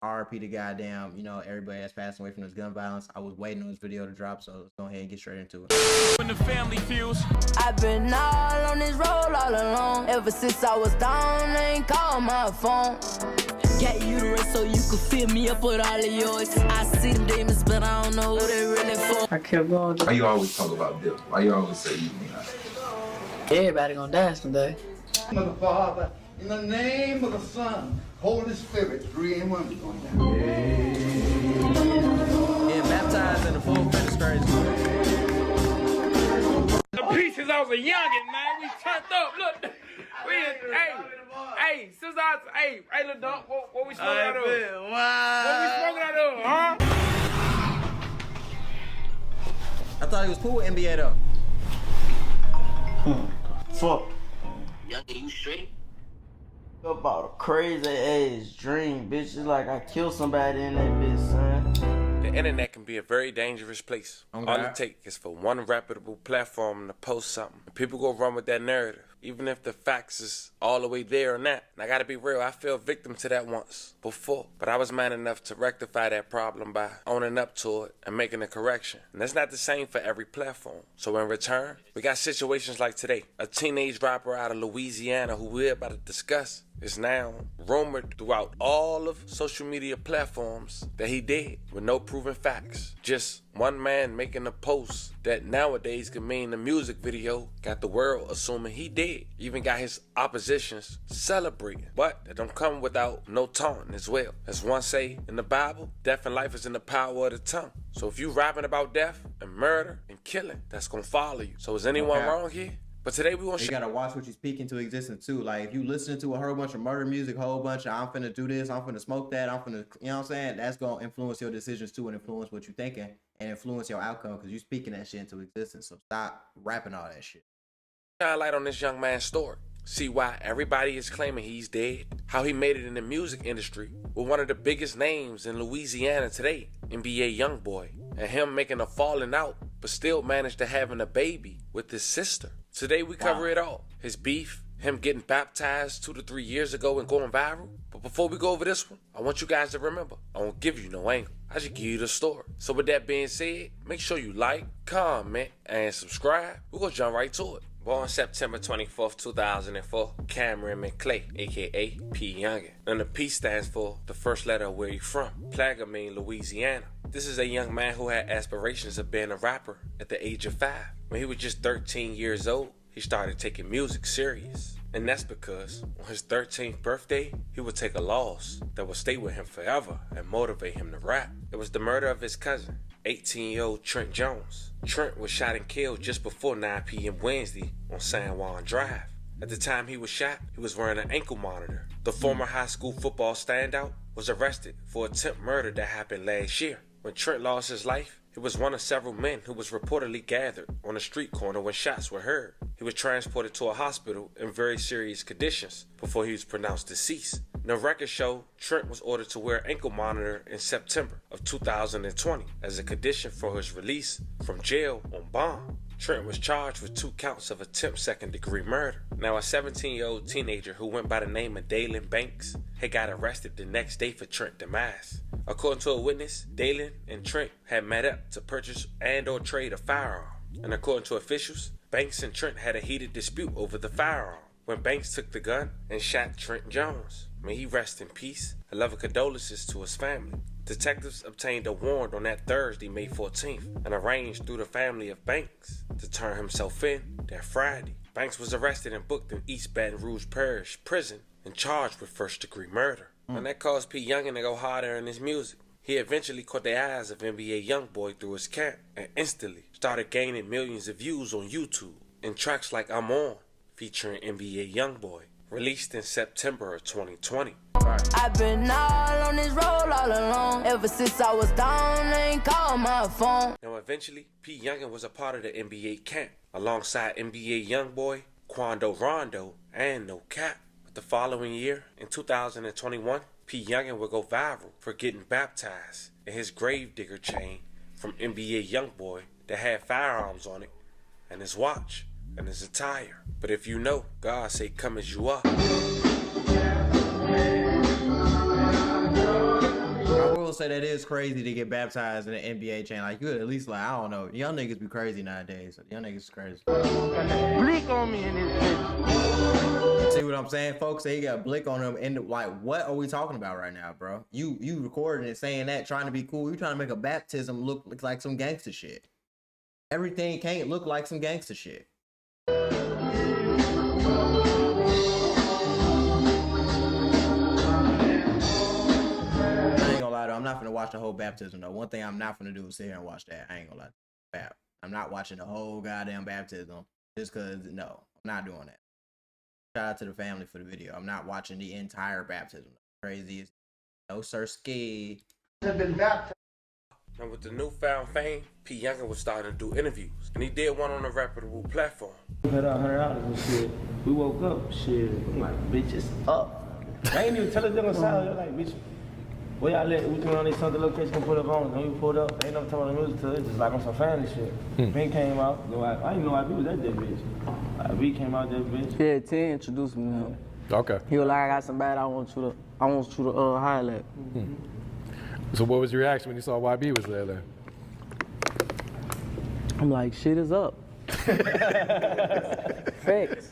RP to goddamn, you know, everybody that's passing away from this gun violence. I was waiting on this video to drop, so let's go ahead and get straight into it. When the family feels, I've been all on this road all along. Ever since I was down, I ain't called my phone. Got uterus so you could fill me up with all of yours. I see them demons, but I don't know who they really for. I kept going. Why you always talk about death? Why you always say you mean that? Everybody gonna die someday. In the name of the Father, in the name of the Son, Holy Spirit, 3 in 1, we're going down. Yeah, baptized in the full finish crazy. the pieces, I was a youngin', man. We turned up. Look, hey, since I was, hey, little dog, what we smoking out of? Wow. What we smoking out of, huh? I thought he was cool with NBA though. Fuck. Youngin, you straight? About a crazy ass dream, bitch. It's like I killed somebody in that bitch, son. The internet can be a very dangerous place. Okay. All it takes is for one reputable platform to post something. And people go run with that narrative, even if the facts is all the way there or not. And I gotta be real, I fell victim to that once before. But I was man enough to rectify that problem by owning up to it and making a correction. And that's not the same for every platform. So in return, we got situations like today. A teenage rapper out of Louisiana who we're about to discuss is now rumored throughout all of social media platforms that he did with no proven facts. Just one man making a post that nowadays could mean the music video got the world assuming he did. Even got his oppositions celebrating. But that don't come without no taunting as well. As one say in the Bible, death and life is in the power of the tongue. So if you rapping about death and murder and killing, that's gonna follow you. So is anyone wrong here? But today we want You gotta watch what you speak into existence too. Like if you listening to a whole bunch of murder music, a whole bunch of I'm finna do this, I'm finna smoke that, I'm finna, you know what I'm saying? That's gonna influence your decisions too and influence what you thinking and influence your outcome because you speaking that shit into existence. So stop rapping all that shit. shine light on this young man's story. See why everybody is claiming he's dead. How he made it in the music industry with one of the biggest names in Louisiana today, NBA Youngboy. And him making a falling out, but still managed to having a baby with his sister. Today we cover it all. His beef, him getting baptized 2 to 3 years ago and going viral. But before we go over this one, I want you guys to remember, I won't give you no angle. I just give you the story. So with that being said, make sure you like, comment, and subscribe. We're gonna jump right to it. Born September 24th, 2004, Cameron McClay, aka P. Youngin. And the P stands for the first letter of where he from. Plaga mean Louisiana. This is a young man who had aspirations of being a rapper at the age of 5. When he was just 13 years old, he started taking music serious. And that's because on his 13th birthday, he would take a loss that would stay with him forever and motivate him to rap. It was the murder of his cousin, 18-year-old Trent Jones. Trent was shot and killed just before 9 p.m. Wednesday on San Juan Drive. At the time he was shot, he was wearing an ankle monitor. The former high school football standout was arrested for attempted murder that happened last year. When Trent lost his life, he was one of several men who was reportedly gathered on a street corner when shots were heard. He was transported to a hospital in very serious conditions before he was pronounced deceased. The records show Trent was ordered to wear an ankle monitor in September of 2020 as a condition for his release from jail on bond. Trent was charged with 2 counts of attempt second-degree murder. Now, a 17-year-old teenager who went by the name of Dalen Banks had got arrested the next day for Trent's demise. According to a witness, Dalen and Trent had met up to purchase and or trade a firearm. And according to officials, Banks and Trent had a heated dispute over the firearm when Banks took the gun and shot Trent Jones. May he rest in peace. A love of condolences to his family. Detectives obtained a warrant on that Thursday, May 14th, and arranged through the family of Banks to turn himself in that Friday. Banks was arrested and booked in East Baton Rouge Parish Prison and charged with first-degree murder. And that caused P. Youngin to go harder in his music. He eventually caught the eyes of NBA Youngboy through his camp and instantly started gaining millions of views on YouTube. In tracks like I'm On, featuring NBA Youngboy, released in September of 2020. I've been all on this road all along. Ever since I was down, I ain't called my phone. Now eventually, P. Youngin was a part of the NBA camp, alongside NBA Youngboy, Quando Rondo, and No Cap. But the following year, in 2021, P. Youngin would go viral for getting baptized in his gravedigger chain from NBA Youngboy that had firearms on it, and his watch, and his attire. But if you know, God say come as you are. say that is crazy to get baptized in an NBA chain. Like, you at least, like, I don't know. Young niggas be crazy nowadays. Young niggas is crazy. Blick on me in this bitch. See what I'm saying? Folks say he got blick on him. And, like, what are we talking about right now, bro? You recording it saying that, trying to be cool. You trying to make a baptism look like some gangster shit. Everything can't look like some gangster shit. I'm not gonna watch the whole baptism though. One thing I'm not gonna do is sit here and watch that. I ain't gonna lie. I'm not watching the whole goddamn baptism just cause no, I'm not doing that. Shout out to the family for the video. I'm not watching the entire baptism. Crazy as no sirski. Have been baptized. And with the newfound fame, P. Youngin was starting to do interviews, and he did one on a reputable platform. We had $100 and shit. We woke up, shit. I'm like, bitch, it's up. I ain't even tell us they're gonna sound. They're like, bitch. Where y'all let, we went on this Sunday location and put up on. When we pulled up, ain't no talking about the music to it, just like on some family shit. Ben came out, I didn't know why was that bitch. B came out that bitch. Yeah, T introduced me to him. Okay. He was like, I got some bad I want you to highlight. So what was your reaction when you saw YB was there then? I'm like, shit is up. Facts.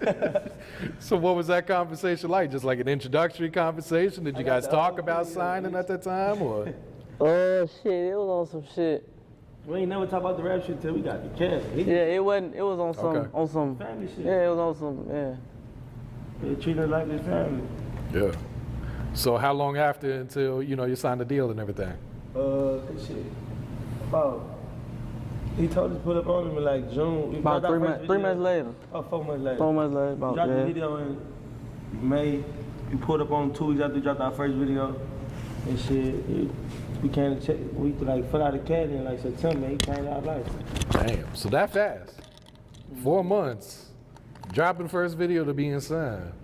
So what was that conversation like? Just like an introductory conversation? Did you guys talk about signing at that time or? Shit, it was on some shit. We ain't never talk about the rap shit till we got the cash. Yeah, it was on some, Okay. on some Family shit. Yeah, it was on some, yeah. They treat us like this family. Yeah. So how long after until, you signed the deal and everything? Shit. About, he told us to put up on him in like June. About 3 months later. Oh, 4 months later. 4 months later, about dropped that. the video in May. We pulled up on him 2 weeks after we dropped our first video. And shit, we came to check, we like fill out the cat in like September. He changed our life. Damn, so that fast. 4 months. Dropping the first video to being signed.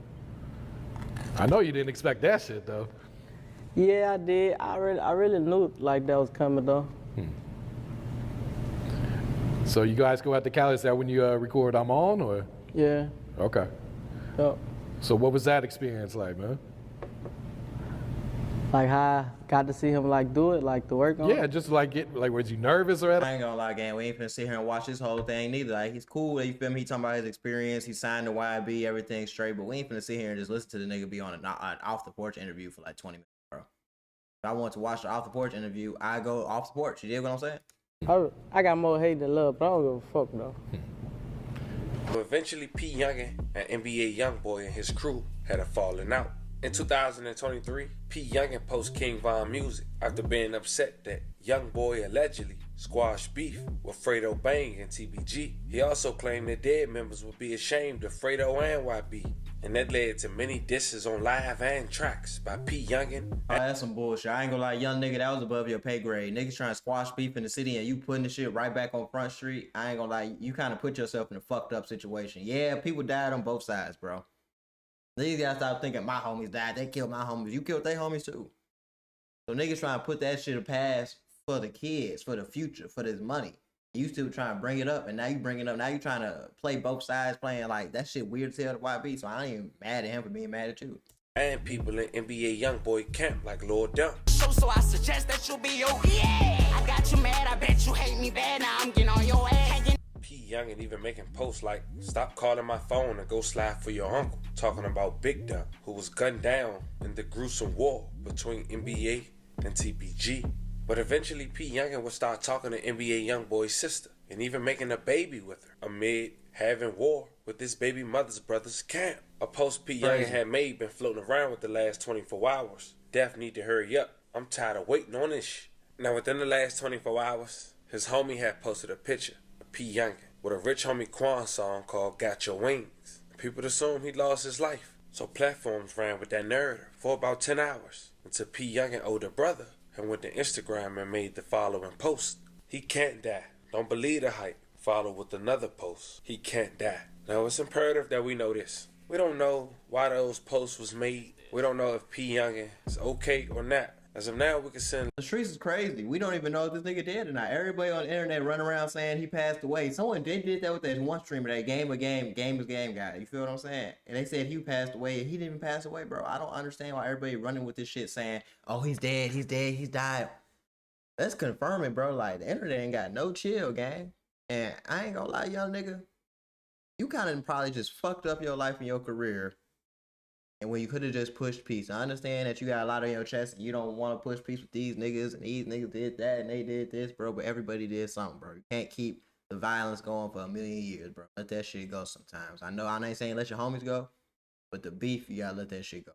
I know you didn't expect that shit though. Yeah, I did. I really knew like that was coming though. So you guys go out to Cali, is that when you record I'm On or? Yeah. Okay. Yep. So what was that experience like, man? Like how I got to see him like do it, like to work on it. Yeah, just like was you nervous or I anything? ain't gonna lie, gang. We ain't finna sit here and watch this whole thing neither. Like, he's cool. You feel me? He talking about his experience. He signed to YB, everything straight. But we ain't finna sit here and just listen to the nigga be on an off the porch interview for like 20 minutes, bro. If I want to watch the off the porch interview, I go off the porch. You dig what I'm saying? I got more hate than love, but I don't give a fuck though. But eventually, P. Youngin and NBA Youngboy and his crew had a falling out. In 2023, P. Youngin post King Von music after being upset that Youngboy allegedly squashed beef with Fredo Bang and TBG. He also claimed that dead members would be ashamed of Fredo and YB, and that led to many disses on live and tracks by P. Youngin. Oh, that's some bullshit. I ain't gonna lie, young nigga, that was above your pay grade. Niggas trying to squash beef in the city and you putting the shit right back on Front Street. I ain't gonna lie, you kind of put yourself in a fucked up situation. Yeah, people died on both sides, bro. These guys stop thinking my homies died. They killed my homies. You killed their homies too. So niggas trying to put that shit past for the kids, for the future, for this money. You still trying to bring it up, and now you bring it up. Now you trying to play both sides, playing like that shit weird as hell to YB. So I ain't even mad at him for being mad at you. And people in NBA Youngboy camp like Lord Dump. So I suggest that you be your yeah. I got you mad, I bet you hate me bad. Now I'm getting on your ass. P. Youngin even making posts like, stop calling my phone and go slide for your uncle. Talking about Big Dump, who was gunned down in the gruesome war between NBA and TBG. But eventually P. Youngin would start talking to NBA Youngboy's sister and even making a baby with her amid having war with this baby mother's brother's camp. A post P. Youngin had made been floating around with the last 24 hours. Def need to hurry up. I'm tired of waiting on this shit. Now within the last 24 hours, his homie had posted a picture of P. Youngin with a Rich Homie Quan song called Got Your Wings. People assumed he lost his life. So platforms ran with that narrative for about 10 hours until P. Youngin older brother and went to Instagram and made the following post. He can't die. Don't believe the hype. Follow with another post. He can't die. Now it's imperative that we know this. We don't know why those posts was made. We don't know if P. Youngin is okay or not. As of now, we can send. The streets is crazy. We don't even know if this nigga dead or not. Everybody on the internet running around saying he passed away. Someone did that with that one streamer, that game is game guy. You feel what I'm saying? And they said he passed away. He didn't even pass away, bro. I don't understand why everybody running with this shit saying, oh, he's dead, he died. That's confirming, bro. Like the internet ain't got no chill, gang. And I ain't gonna lie, young nigga. You kind of probably just fucked up your life and your career. And when you could have just pushed peace. I understand that you got a lot on your chest and you don't want to push peace with these niggas, and these niggas did that and they did this, bro. But everybody did something, bro. You can't keep the violence going for a million years, bro. Let that shit go sometimes. I know I ain't saying let your homies go, but the beef, you gotta let that shit go.